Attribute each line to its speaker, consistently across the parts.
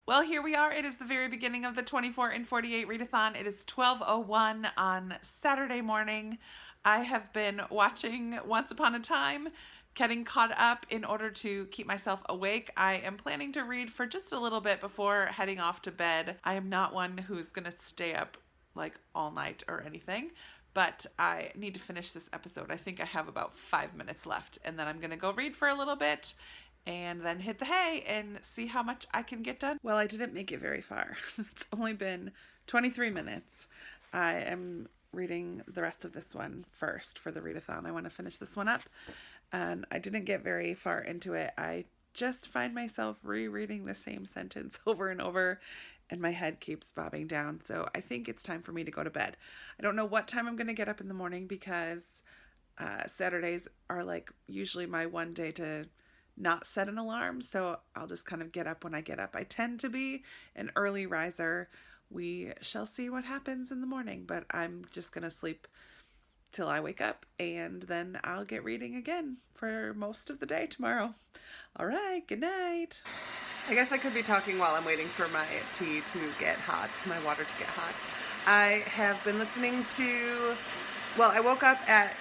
Speaker 1: Well, here we are. It is the very beginning of the 24 in 48 readathon. It is 12:01 on Saturday morning. I have been watching Once Upon a Time, getting caught up in order to keep myself awake. I am planning to read for just a little bit before heading off to bed. I am not one who's going to stay up like all night or anything, but I need to finish this episode. I think I have about 5 minutes left, and then I'm going to go read for a little bit and then hit the hay and see how much I can get done. Well, I didn't make it very far. It's only been 23 minutes. I am reading the rest of this one first for the readathon. I want to finish this one up, and I didn't get very far into it. I just find myself rereading the same sentence over and over, and my head keeps bobbing down. So I think it's time for me to go to bed. I don't know what time I'm going to get up in the morning because Saturdays are like usually my one day to not set an alarm, so I'll just kind of get up when I get up. I tend to be an early riser. We shall see what happens in the morning, but I'm just gonna sleep till I wake up, and then I'll get reading again for most of the day tomorrow. All right, good night. I guess I could be talking while I'm waiting for my tea to get hot, my water to get hot. I have been listening to, well, I woke up at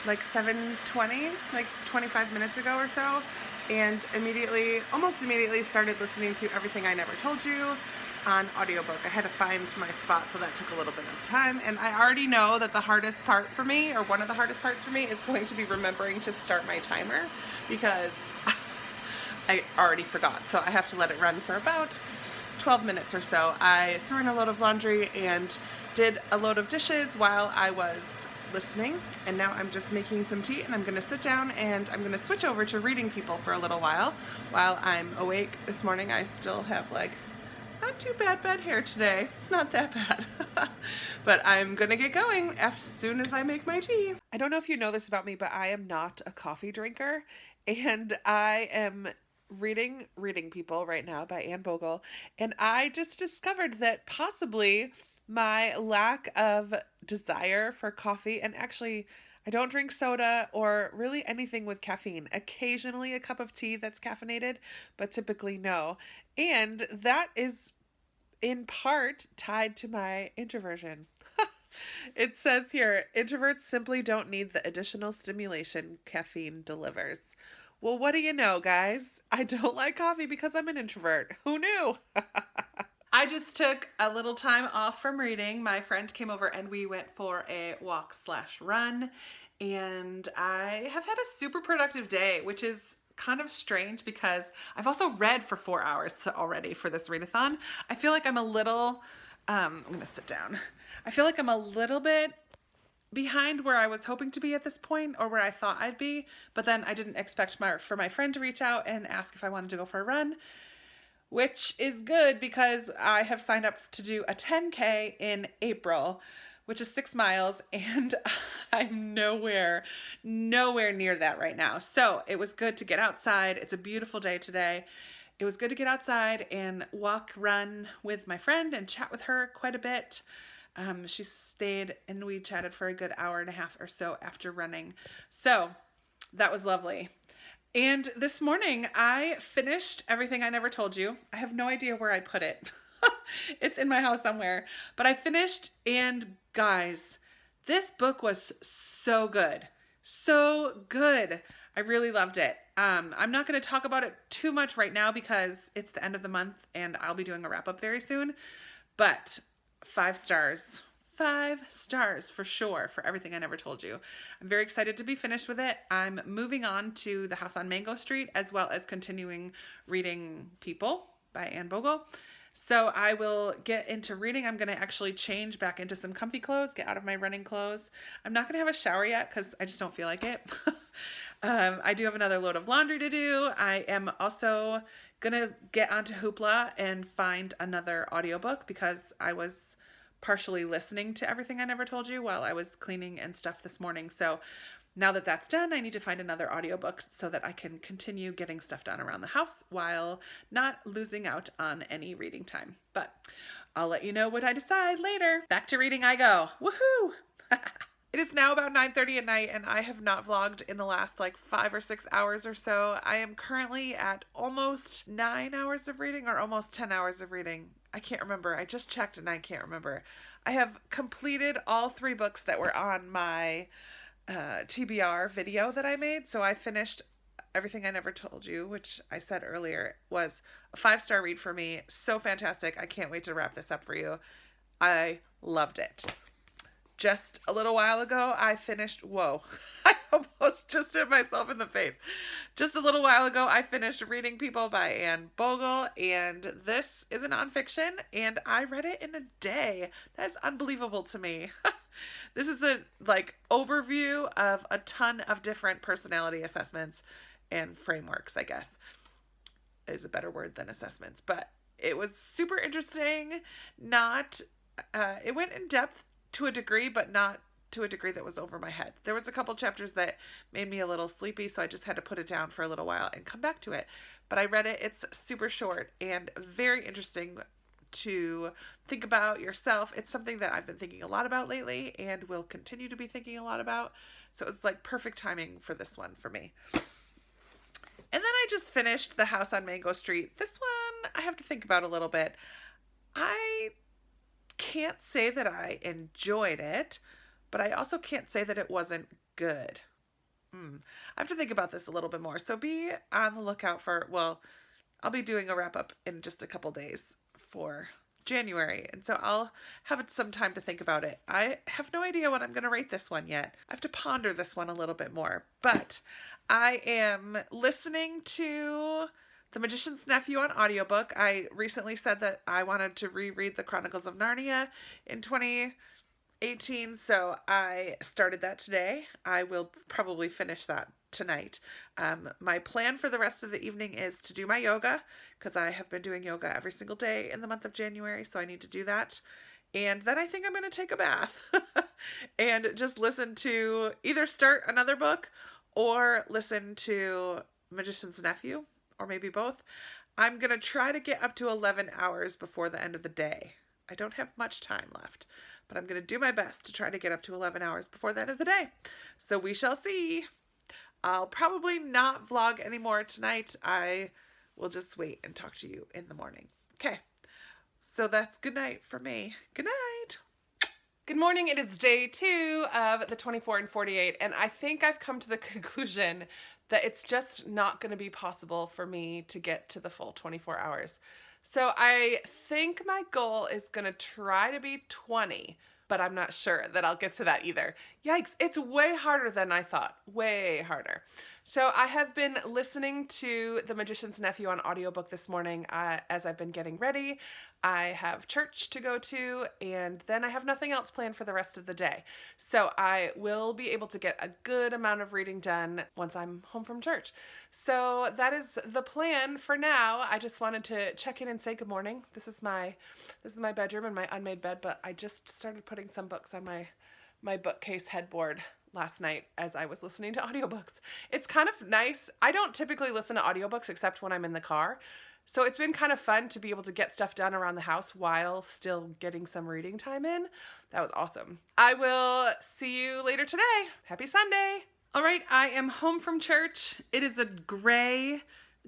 Speaker 1: like 7:20, like 25 minutes ago or so, and almost immediately started listening to Everything I Never Told You on audiobook. I had to find my spot, so that took a little bit of time, and I already know that the hardest part for me, or one of the hardest parts for me, is going to be remembering to start my timer, because I already forgot, so I have to let it run for about 12 minutes or so. I threw in a load of laundry and did a load of dishes while I was listening, and now I'm just making some tea, and I'm going to sit down and I'm going to switch over to reading people for a little while I'm awake. This morning I still have like not too bad bed hair today. It's not that bad. But I'm going to get going as soon as I make my tea. I don't know if you know this about me, but I am not a coffee drinker, and I am reading People right now by Anne Bogle, and I just discovered that possibly my lack of desire for coffee, and actually I don't drink soda or really anything with caffeine. Occasionally a cup of tea that's caffeinated, but typically no. And that is in part tied to my introversion. It says here, introverts simply don't need the additional stimulation caffeine delivers. Well, what do you know, guys? I don't like coffee because I'm an introvert. Who knew? I just took a little time off from reading. My friend came over and we went for a walk/run, and I have had a super productive day, which is kind of strange because I've also read for 4 hours already for this readathon. I feel like I'm a little, I'm gonna sit down. I feel like I'm a little bit behind where I was hoping to be at this point, or where I thought I'd be, but then I didn't expect for my friend to reach out and ask if I wanted to go for a run, which is good because I have signed up to do a 10K in April, which is 6 miles, and I'm nowhere near that right now. So it was good to get outside. It's a beautiful day today. It was good to get outside and run with my friend and chat with her quite a bit. She stayed and we chatted for a good hour and a half or so after running. So that was lovely. And this morning I finished Everything I Never Told You. I have no idea where I put it. It's in my house somewhere, but I finished, and guys, this book was so good. So good. I really loved it. I'm not going to talk about it too much right now because it's the end of the month and I'll be doing a wrap up very soon, but 5 stars. 5 stars for sure for Everything I Never Told You. I'm very excited to be finished with it. I'm moving on to The House on Mango Street, as well as continuing reading People by Anne Bogle. So I will get into reading. I'm going to actually change back into some comfy clothes, get out of my running clothes. I'm not going to have a shower yet because I just don't feel like it. I do have another load of laundry to do. I am also going to get onto Hoopla and find another audiobook because I was partially listening to Everything I Never Told You while I was cleaning and stuff this morning. So now that that's done, I need to find another audiobook so that I can continue getting stuff done around the house while not losing out on any reading time. But I'll let you know what I decide later. Back to reading I go. Woohoo! It is now about 9:30 at night, and I have not vlogged in the last like 5 or 6 hours or so. I am currently at almost 9 hours of reading or almost 10 hours of reading. I can't remember. I just checked and I can't remember. I have completed all 3 books that were on my TBR video that I made. So I finished Everything I Never Told You, which I said earlier was a 5-star read for me. So fantastic. I can't wait to wrap this up for you. I loved it. Just a little while ago, I finished, whoa, I almost just hit myself in the face. Just a little while ago, I finished Reading People by Anne Bogle, and this is a nonfiction, and I read it in a day. That is unbelievable to me. This is a, like, overview of a ton of different personality assessments and frameworks, I guess, is a better word than assessments, but it was super interesting. It went in depth to a degree, but not to a degree that was over my head. There was a couple chapters that made me a little sleepy, so I just had to put it down for a little while and come back to it. But I read it. It's super short and very interesting to think about yourself. It's something that I've been thinking a lot about lately and will continue to be thinking a lot about. So it's like perfect timing for this one for me. And then I just finished The House on Mango Street. This one I have to think about a little bit. I can't say that I enjoyed it, but I also can't say that it wasn't good. I have to think about this a little bit more. So be on the lookout for, well, I'll be doing a wrap up in just a couple days for January. And so I'll have some time to think about it. I have no idea what I'm going to rate this one yet. I have to ponder this one a little bit more, but I am listening to The Magician's Nephew on audiobook. I recently said that I wanted to reread The Chronicles of Narnia in 2018, so I started that today. I will probably finish that tonight. My plan for the rest of the evening is to do my yoga, because I have been doing yoga every single day in the month of January, so I need to do that. And then I think I'm going to take a bath and just listen to either start another book or listen to Magician's Nephew, or maybe both. I'm going to try to get up to 11 hours before the end of the day. I don't have much time left, but I'm going to do my best to try to get up to 11 hours before the end of the day. So we shall see. I'll probably not vlog anymore tonight. I will just wait and talk to you in the morning. Okay. So that's good night for me. Good night. Good morning. It is day 2 of the 24 and 48, and I think I've come to the conclusion that it's just not going to be possible for me to get to the full 24 hours. So I think my goal is going to try to be 20, but I'm not sure that I'll get to that either. Yikes, it's way harder than I thought. Way harder. So I have been listening to The Magician's Nephew on audiobook this morning as I've been getting ready. I have church to go to, and then I have nothing else planned for the rest of the day. So I will be able to get a good amount of reading done once I'm home from church. So that is the plan for now. I just wanted to check in and say good morning. This is my bedroom and my unmade bed, but I just started putting some books on my bookcase headboard last night as I was listening to audiobooks. It's kind of nice. I don't typically listen to audiobooks except when I'm in the car. So it's been kind of fun to be able to get stuff done around the house while still getting some reading time in. That was awesome. I will see you later today. Happy Sunday. All right, I am home from church. It is a gray,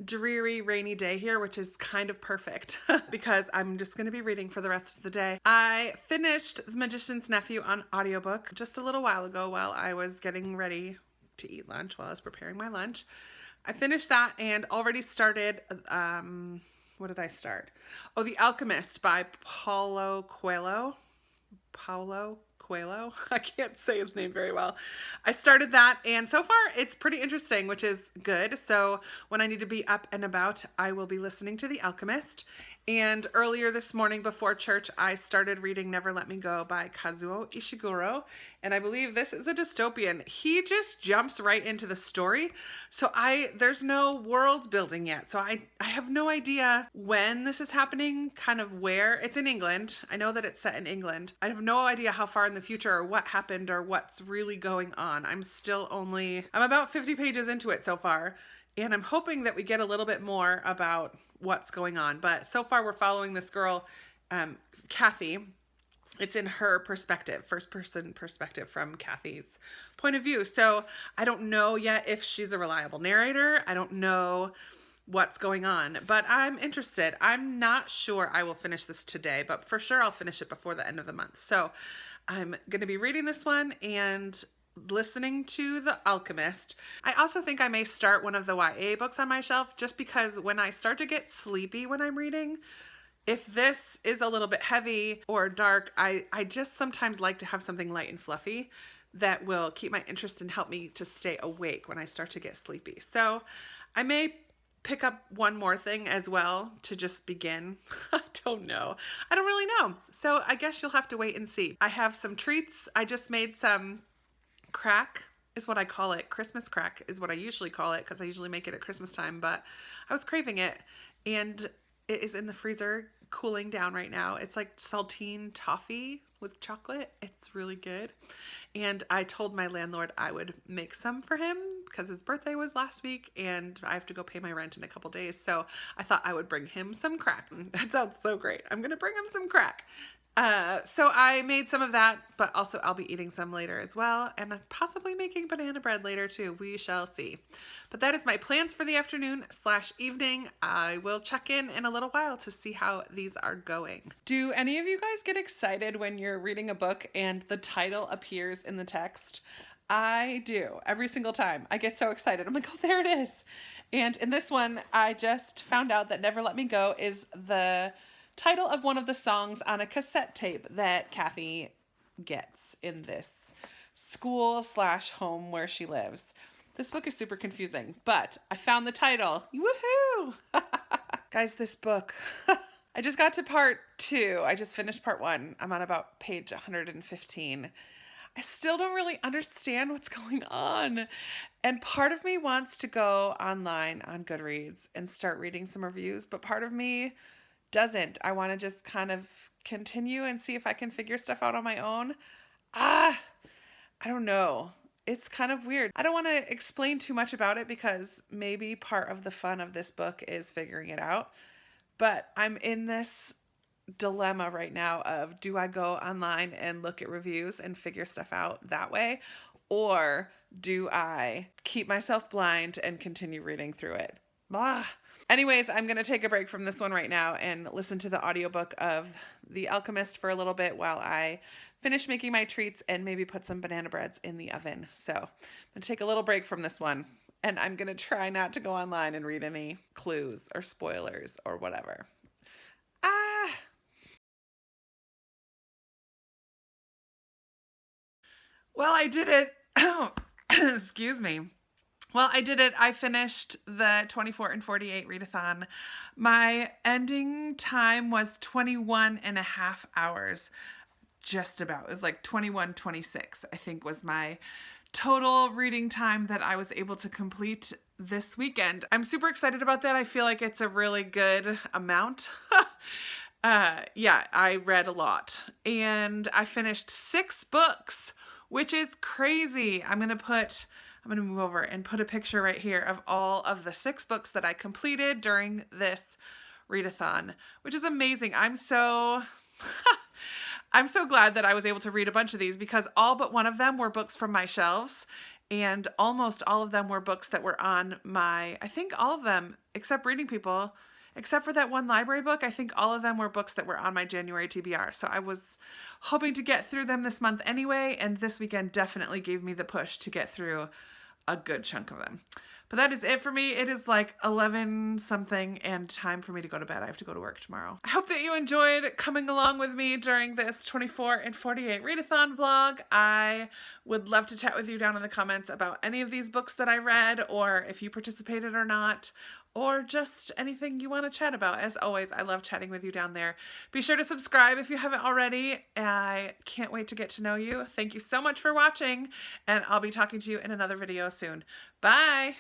Speaker 1: dreary, rainy day here, which is kind of perfect because I'm just going to be reading for the rest of the day. I finished The Magician's Nephew on audiobook just a little while ago while I was getting ready to eat lunch, while I was preparing my lunch. I finished that and already started, what did I start? Oh, The Alchemist by Paulo Coelho. I can't say his name very well. I started that, and so far it's pretty interesting, which is good. So when I need to be up and about, I will be listening to The Alchemist. And earlier this morning before church, I started reading Never Let Me Go by Kazuo Ishiguro. And I believe this is a dystopian. He just jumps right into the story. So there's no world building yet. So I have no idea when this is happening, kind of where. It's in England. I know that it's set in England. I have no idea how far in the future or what happened or what's really going on. I'm about 50 pages into it so far. And I'm hoping that we get a little bit more about what's going on. But so far we're following this girl, Kathy, it's in her perspective, first person perspective from Kathy's point of view. So I don't know yet if she's a reliable narrator. I don't know what's going on, but I'm interested. I'm not sure I will finish this today, but for sure I'll finish it before the end of the month. So I'm going to be reading this one and listening to The Alchemist. I also think I may start one of the YA books on my shelf, just because when I start to get sleepy when I'm reading, if this is a little bit heavy or dark, I just sometimes like to have something light and fluffy that will keep my interest and help me to stay awake when I start to get sleepy. So I may pick up one more thing as well to just begin. I don't know. I don't really know. So I guess you'll have to wait and see. I have some treats. I just made some crack is what I call it. Christmas crack is what I usually call it because I usually make it at Christmas time, but I was craving it and it is in the freezer cooling down right now. It's like saltine toffee with chocolate. It's really good. And I told my landlord I would make some for him because his birthday was last week and I have to go pay my rent in a couple days. So I thought I would bring him some crack. That sounds so great. I'm going to bring him some crack. So I made some of that, but also I'll be eating some later as well, and possibly making banana bread later too. We shall see. But that is my plans for the afternoon/evening. I will check in a little while to see how these are going. Do any of you guys get excited when you're reading a book and the title appears in the text? I do. Every single time. I get so excited. I'm like, oh, there it is. And in this one, I just found out that Never Let Me Go is the title of one of the songs on a cassette tape that Kathy gets in this school/home where she lives. This book is super confusing, but I found the title. Woohoo! Guys, this book, I just got to part 2. I just finished part 1. I'm on about page 115. I still don't really understand what's going on. And part of me wants to go online on Goodreads and start reading some reviews, but part of me doesn't. I want to just kind of continue and see if I can figure stuff out on my own. I don't know. It's kind of weird. I don't want to explain too much about it because maybe part of the fun of this book is figuring it out. But I'm in this dilemma right now of, do I go online and look at reviews and figure stuff out that way? Or do I keep myself blind and continue reading through it? Anyways, I'm going to take a break from this one right now and listen to the audiobook of The Alchemist for a little bit while I finish making my treats and maybe put some banana breads in the oven. So I'm going to take a little break from this one, and I'm going to try not to go online and read any clues or spoilers or whatever. Well, I did it. Excuse me. Well, I did it. I finished the 24 and 48 readathon. My ending time was 21 and a half hours. Just about. It was like 21:26, I think, was my total reading time that I was able to complete this weekend. I'm super excited about that. I feel like it's a really good amount. Yeah, I read a lot. And I finished 6 books, which is crazy. I'm going to move over and put a picture right here of all of the 6 books that I completed during this readathon, which is amazing. I'm so glad that I was able to read a bunch of these because all but one of them were books from my shelves, and almost all of them were books that were on I think all of them, except Reading People, except for that one library book, I think all of them were books that were on my January TBR. So I was hoping to get through them this month anyway, and this weekend definitely gave me the push to get through a good chunk of them. But that is it for me. It is like 11 something and time for me to go to bed. I have to go to work tomorrow. I hope that you enjoyed coming along with me during this 24 and 48 readathon vlog. I would love to chat with you down in the comments about any of these books that I read, or if you participated or not, or just anything you want to chat about. As always, I love chatting with you down there. Be sure to subscribe if you haven't already. I can't wait to get to know you. Thank you so much for watching, and I'll be talking to you in another video soon. Bye!